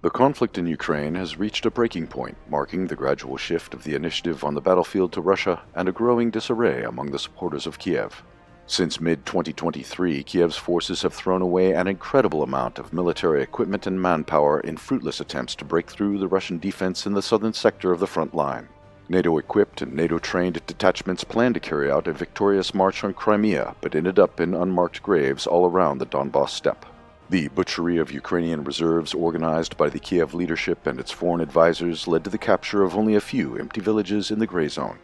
The conflict in Ukraine has reached a breaking point, marking the gradual shift of the initiative on the battlefield to Russia and a growing disarray among the supporters of Kiev. Since mid-2023, Kiev's forces have thrown away an incredible amount of military equipment and manpower in fruitless attempts to break through the Russian defense in the southern sector of the front line. NATO-equipped and NATO-trained detachments planned to carry out a victorious march on Crimea, but ended up in unmarked graves all around the Donbas steppe. The butchery of Ukrainian reserves organized by the Kiev leadership and its foreign advisors led to the capture of only a few empty villages in the gray zone.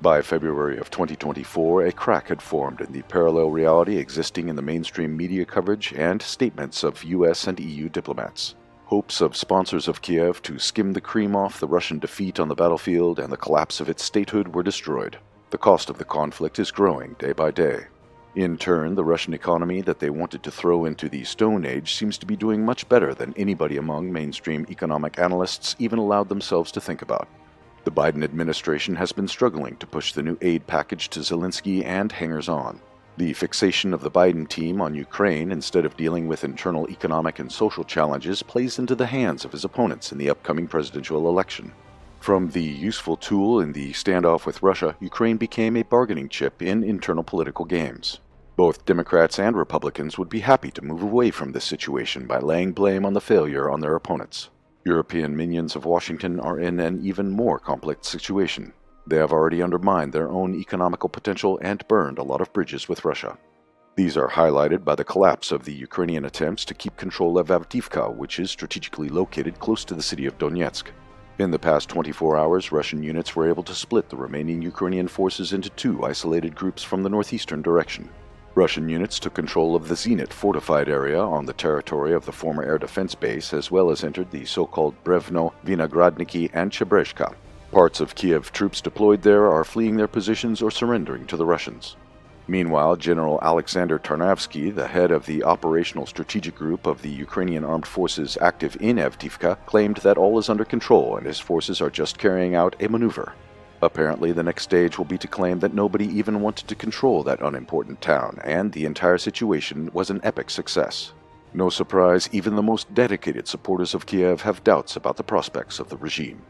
By February of 2024, a crack had formed in the parallel reality existing in the mainstream media coverage and statements of US and EU diplomats. Hopes of sponsors of Kiev to skim the cream off the Russian defeat on the battlefield and the collapse of its statehood were destroyed. The cost of the conflict is growing day by day. In turn, the Russian economy that they wanted to throw into the Stone Age seems to be doing much better than anybody among mainstream economic analysts even allowed themselves to think about. The Biden administration has been struggling to push the new aid package to Zelensky and hangers-on. The fixation of the Biden team on Ukraine instead of dealing with internal economic and social challenges plays into the hands of his opponents in the upcoming presidential election. From the useful tool in the standoff with Russia, Ukraine became a bargaining chip in internal political games. Both Democrats and Republicans would be happy to move away from this situation by laying blame on the failure on their opponents. European minions of Washington are in an even more complex situation. They have already undermined their own economical potential and burned a lot of bridges with Russia. These are highlighted by the collapse of the Ukrainian attempts to keep control of Avdeevka, which is strategically located close to the city of Donetsk. In the past 24 hours, Russian units were able to split the remaining Ukrainian forces into two isolated groups from the northeastern direction. Russian units took control of the Zenit fortified area on the territory of the former air defense base, as well as entered the so-called Brevno, Vinogradniki, and Chebrezhka. Parts of Kiev troops deployed there are fleeing their positions or surrendering to the Russians. Meanwhile, General Alexander Tarnavsky, the head of the Operational Strategic Group of the Ukrainian Armed Forces active in Avdeevka, claimed that all is under control and his forces are just carrying out a maneuver. Apparently, the next stage will be to claim that nobody even wanted to control that unimportant town, and the entire situation was an epic success. No surprise, even the most dedicated supporters of Kiev have doubts about the prospects of the regime.